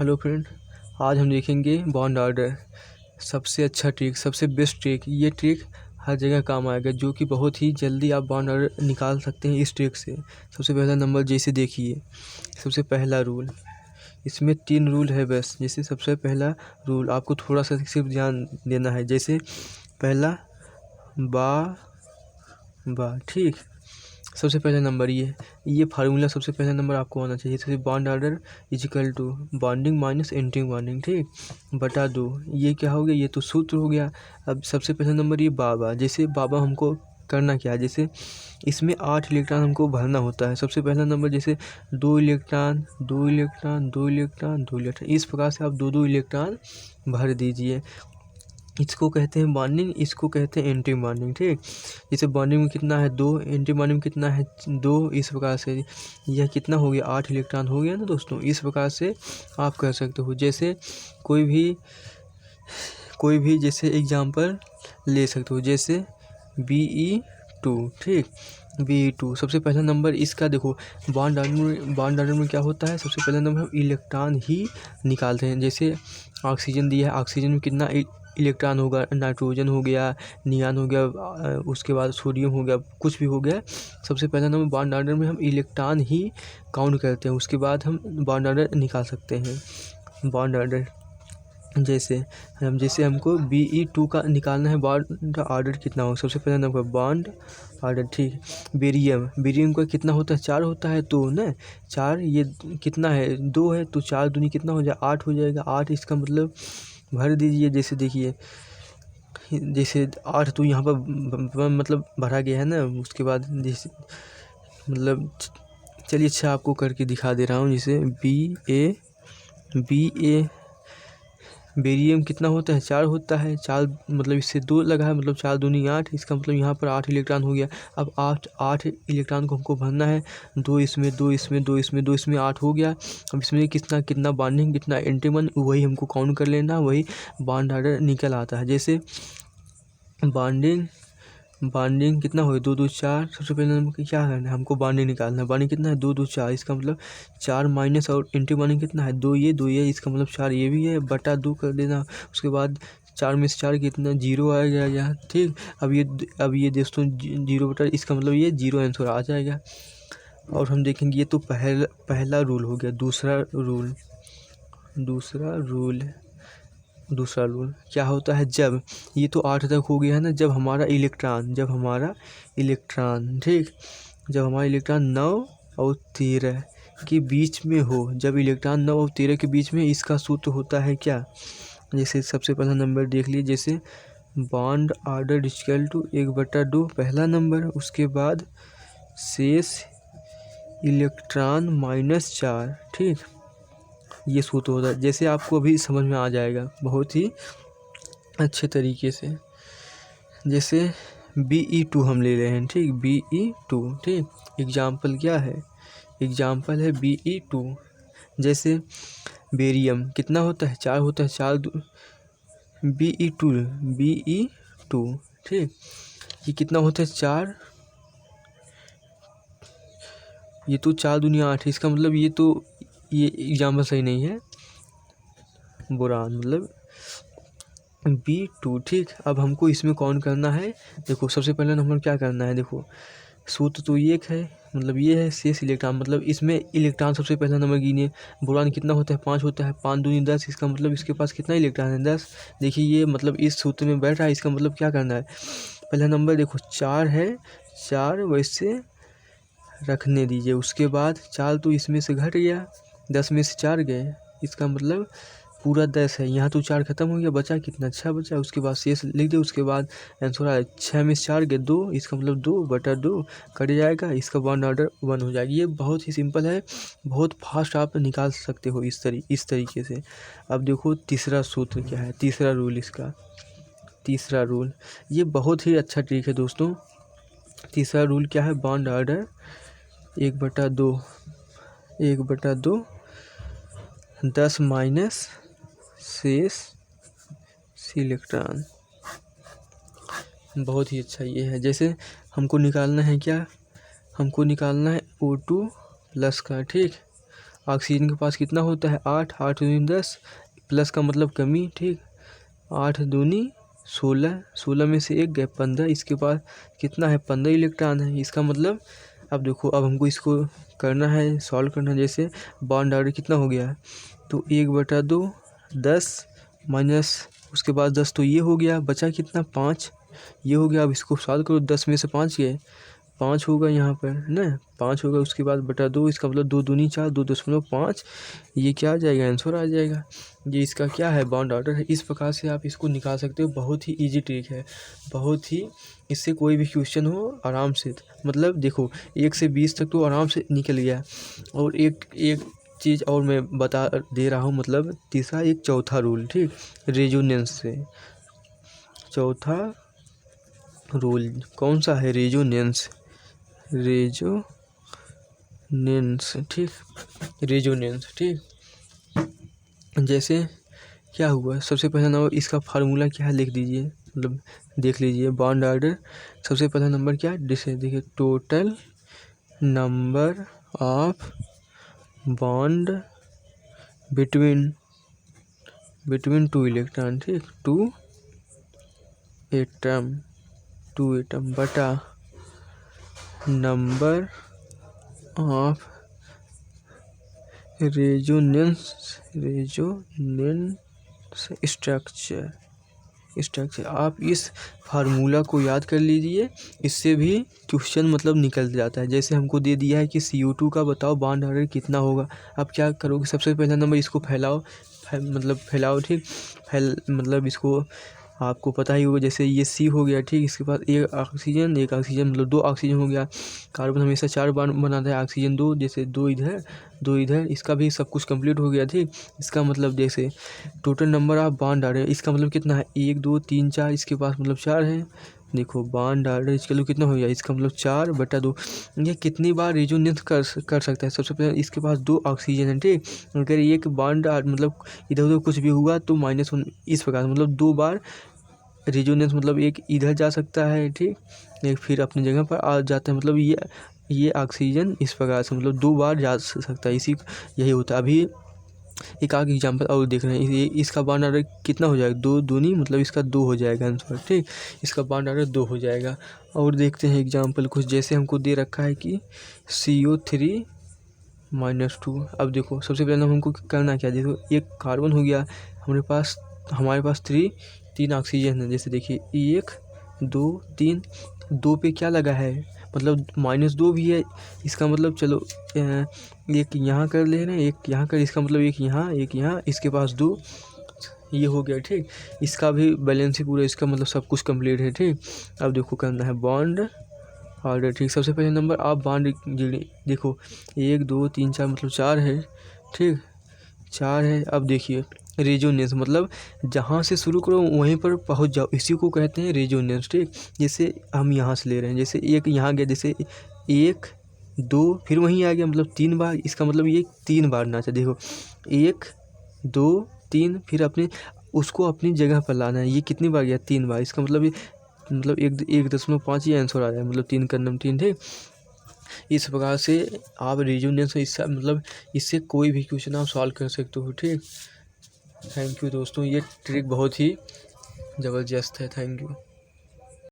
Hello friend, आज हम देखेंगे बॉन्ड ऑर्डर। सबसे अच्छा ट्रिक, सबसे बेस्ट ट्रिक। ये ट्रिक हर जगह काम आएगा, जो कि बहुत ही जल्दी आप बॉन्ड ऑर्डर निकाल सकते हैं इस ट्रिक से। सबसे पहला नंबर जैसे देखिए, सबसे पहला रूल, इसमें 3 रूल है बस। जैसे सबसे पहला रूल आपको थोड़ा सा सिर्फ ध्यान देना है। जैसे पहला बा ठीक, सबसे पहला नंबर ये फार्मूला सबसे पहला नंबर आपको आना चाहिए। जैसे bond order is equal to bonding minus antibonding, ठीक, बटा 2। ये क्या हो गया, ये तो सूत्र हो गया। अब सबसे पहला नंबर ये बाबा। जैसे बाबा हमको करना क्या है, जैसे इसमें 8 इलेक्ट्रॉन हमको भरना होता है। सबसे पहला नंबर जैसे 2 इलेक्ट्रॉन 2 इलेक्ट्रॉन 2 इलेक्ट्रॉन 2 इलेक्ट्रॉन, इस प्रकार से आप 2 इलेक्ट्रॉन भर दीजिए। इसको कहते हैं बॉन्डिंग, इसको कहते हैं एंटी बॉन्डिंग, ठीक। जैसे बॉन्डिंग में कितना है 2, एंटी बॉन्डिंग में कितना है 2। इस प्रकार से यह कितना हो गया, 8 इलेक्ट्रॉन हो गया ना दोस्तों। इस प्रकार से आप कर सकते हो। जैसे कोई भी जैसे एग्जांपल ले सकते हो, जैसे Be2, ठीक, Be2 सबसे पहला नंबर इसका देखो। बॉन्ड ऑर्डर में क्या होता है, सबसे पहला नंबर हम इलेक्ट्रॉन ही निकालते हैं। जैसे ऑक्सीजन दिया है, ऑक्सीजन में कितना इलेक्ट्रॉन होगा, नाइट्रोजन हो गया, नियॉन हो गया, उसके बाद सोडियम हो गया, कुछ भी हो गया। सबसे पहला नंबर बॉन्ड ऑर्डर में हम इलेक्ट्रॉन ही काउंट करते हैं, उसके बाद हम बॉन्ड ऑर्डर निकाल सकते हैं। बॉन्ड ऑर्डर जैसे हमको Be2 का निकालना है, बॉन्ड ऑर्डर कितना हो। सबसे पहला नंबर बॉन्ड ऑर्डर, ठीक। बेरियम का कितना होता है, 4 होता है, तो ना 4, ये कितना है 2 है, तो 4 दूनी कितना हो जाए 8 हो जाएगा। 8 इसका मतलब भर दीजिए। जैसे देखिए, जैसे 8 तो यहाँ पर मतलब भरा गया है ना। उसके बाद जैसे मतलब चलिए अच्छा आपको करके दिखा दे रहा हूँ। जैसे बी ए बेरियम कितना होता है, 4 होता है। 4 मतलब इससे 2 लगा है, मतलब 4 दूनी 8, इसका मतलब यहाँ पर 8 इलेक्ट्रॉन हो गया। अब 8 इलेक्ट्रॉन को हमको भरना है, 2 इसमें 2 इसमें 2 इसमें 2 इसमें 8 हो गया। अब इसमें कितना बॉन्डिंग, कितना एंटी बॉन्डिंग, वही हमको काउंट कर लेना, वही बॉन्ड ऑर्डर निकल आता है। जैसे बॉन्डिंग कितना हो गया, 2 2 4। सबसे पहले नंबर क्या करना है, हमको बॉन्डिंग निकालना है। बॉन्डिंग कितना है 2 2 4, इसका मतलब 4 माइनस और एंटी बॉन्डिंग कितना है 2 ये, इसका मतलब 4 ये भी है, बटा 2 कर देना। उसके बाद 4 में से 4 कितना 0 आ जाएगा, ठीक। अब ये दोस्तों 0 बटा, इसका मतलब ये 0 आंसर आ जाएगा। और हम देखेंगे ये तो पहला रूल हो गया। दूसरा रूल क्या होता है, जब ये तो 8 तक हो गया है ना, जब हमारा इलेक्ट्रॉन ठीक, जब हमारा इलेक्ट्रॉन 9 और 13 के बीच में हो, जब इलेक्ट्रॉन 9 और 13 के बीच में, इसका सूत्र होता है क्या। जैसे सबसे पहला नंबर देख लीजिए, जैसे बॉन्ड ऑर्डर इक्वल टू 1/2 पहला नंबर, उसके बाद शेष इलेक्ट्रॉन -4, ठीक। ये सूत्र होता है। जैसे आपको अभी समझ में आ जाएगा बहुत ही अच्छे तरीके से। जैसे Be2 हम ले रहे हैं, ठीक, Be2, ठीक। एग्जाम्पल क्या है, एग्जाम्पल है Be2। जैसे बेरियम कितना होता है, 4 होता है, 4 Be2, ठीक। ये कितना होता है 4, ये तो 4 दूनी 8 है, इसका मतलब ये एग्जाम्पल सही नहीं है, बोरान मतलब B2, ठीक। अब हमको इसमें कौन करना है, देखो सबसे पहले नंबर क्या करना है, देखो सूत्र तो एक है, मतलब ये है शेष इलेक्ट्रॉन, मतलब इसमें इलेक्ट्रॉन सबसे पहला नंबर गिनिए। बोरान कितना होता है 5 होता है, 5 दूनी 10, इसका मतलब इसके पास कितना इलेक्ट्रॉन है 10। देखिए ये मतलब इस सूत्र में बैठ रहा है, इसका मतलब क्या करना है, पहला नंबर देखो 4 है, 4 वैसे रखने दीजिए। उसके बाद 4 तो इसमें से घट गया, 10 में से 4 गए, इसका मतलब पूरा 10 है। यहाँ तो 4 खत्म हो गया, बचा कितना 6 बचा। उसके बाद शेष लिख दे, उसके बाद आंसर आया 6 में से 4 गए 2, इसका मतलब 2/2 कट जाएगा, इसका बॉन्ड ऑर्डर 1 हो जाएगी। ये बहुत ही सिंपल है, बहुत फास्ट आप निकाल सकते हो इस तरीके से। अब देखो तीसरा सूत्र क्या है, तीसरा रूल इसका, तीसरा रूल ये बहुत ही अच्छा ट्रिक है दोस्तों। तीसरा रूल क्या है, बॉन्ड ऑर्डर 1/2 10 माइनस शेष इलेक्ट्रॉन। बहुत ही अच्छा ये है। जैसे हमको निकालना है क्या, हमको निकालना है O2 प्लस का, ठीक, ऑक्सीजन के पास कितना होता है 8, 8 दूनी 10, प्लस का मतलब कमी, ठीक। 8 दूनी 16, 16 में से 1 गए 15, इसके पास कितना है 15 इलेक्ट्रॉन है। इसका मतलब अब देखो, अब हमको इसको करना है, सॉल्व करना है। जैसे बॉन्ड ऑर्डर कितना हो गया है, तो 1/2 10 माइनस उसके बाद 10, तो ये हो गया, बचा कितना 5, ये हो गया। अब इसको सॉल्व करो, 10 में से 5 गए, 5 होगा यहाँ पर है ना, 5 होगा। उसके बाद बटा 2, इसका मतलब 2 दूनी 4, 2.5, ये क्या आ जाएगा, आंसर आ जाएगा। ये इसका क्या है, बॉन्ड ऑर्डर है। इस प्रकार से आप इसको निकाल सकते हो, बहुत ही ईजी ट्रिक है, बहुत ही। इससे कोई भी क्वेश्चन हो आराम से, मतलब देखो 1 से 20 तक तो आराम से निकल गया। और एक चीज़ और मैं बता दे रहा हूँ, मतलब तीसरा एक चौथा रूल, ठीक, रेजोनेंस से। चौथा रूल कौन सा है, रेजोनेंस, ठीक, रेजोनेंस, ठीक। जैसे क्या हुआ, सबसे पहला नंबर, इसका फार्मूला क्या है लिख दीजिए, मतलब देख लीजिए। बॉन्ड ऑर्डर सबसे पहला नंबर क्या है, जिसे देखिए, total number of bond between 2 electron, ठीक, 2 एटम बटा नंबर ऑफ रेजोनेंस स्ट्रक्चर। आप इस फार्मूला को याद कर लीजिए, इससे भी क्वेश्चन मतलब निकल जाता है। जैसे हमको दे दिया है कि CO2 का बताओ बॉन्ड ऑर्डर कितना होगा। अब क्या करोगे, सबसे पहला नंबर इसको फैलाओ, फैलाओ, ठीक, मतलब इसको आपको पता ही होगा। जैसे ये C हो गया, ठीक, इसके पास एक ऑक्सीजन मतलब 2 ऑक्सीजन हो गया। कार्बन हमेशा 4 बॉन्ड बनाता है, ऑक्सीजन 2, जैसे 2 इधर 2 इधर, इसका भी सब कुछ कंप्लीट हो गया, ठीक। इसका मतलब जैसे total number of bond order, इसका मतलब कितना है 1 2 3 4, इसके पास मतलब 4 है। देखो बॉन्ड ऑर्डर इसका मतलब कितना हो गया, इसका मतलब 4/2। ये कितनी बार रेजोनेंस कर सकता है, सबसे पहले इसके पास 2 ऑक्सीजन है, ठीक। अगर एक बॉन्ड मतलब इधर उधर कुछ भी हुआ तो -1, इस प्रकार मतलब 2 बार रेजोनेंस, मतलब एक इधर जा सकता है, ठीक, एक फिर अपनी जगह पर आ जाता है। मतलब ये ऑक्सीजन इस प्रकार से मतलब 2 बार जा सकता है, यही होता है। अभी एक आगे एग्जांपल और देख रहे हैं, ये इसका बॉन्ड ऑर्डर कितना हो जाएगा, 2 दूनी मतलब इसका 2 हो जाएगा आंसर, ठीक, इसका बॉन्ड ऑर्डर 2 हो जाएगा। और देखते हैं एग्जांपल कुछ, जैसे हमको दे रखा है कि CO3 -2। अब देखो सबसे पहले हमको करना क्या है, देखो एक कार्बन हो गया, हमारे पास 3 ऑक्सीजन है। जैसे देखिए 1 2 3, 2 पे क्या लगा है, मतलब -2 भी है। इसका मतलब चलो एक यहाँ कर ले रहे हैं, एक यहाँ कर, इसका मतलब एक यहाँ, इसके पास 2, ये हो गया, ठीक। इसका भी बैलेंस ही पूरा, इसका मतलब सब कुछ कंप्लीट है, ठीक। अब देखो करना है बॉन्ड ऑर्डर, ठीक। सबसे पहले नंबर आप बॉन्ड देखो 1 2 3 4 मतलब 4 है, ठीक, 4 है। अब देखिए रेजोनेंस मतलब जहाँ से शुरू करो वहीं पर पहुँच जाओ, इसी को कहते हैं रेजोनेंस, ठीक। जैसे हम यहाँ से ले रहे हैं, जैसे एक यहाँ गया, जैसे 1 2 फिर वहीं आ गया, मतलब 3 बार, इसका मतलब ये 3 बार नाचा। देखो 1 2 3, फिर उसको अपनी जगह पर लाना है। ये कितनी बार गया, 3 बार, इसका मतलब ये मतलब 1.5 ही आंसर आ रहा है, मतलब 3 का नंबर 3, ठीक। इस प्रकार से आप रेजोनेंस इससे मतलब इससे कोई भी क्वेश्चन आप सॉल्व कर सकते हो, ठीक। थैंक यू दोस्तों, ये ट्रिक बहुत ही ज़बरदस्त है, थैंक यू।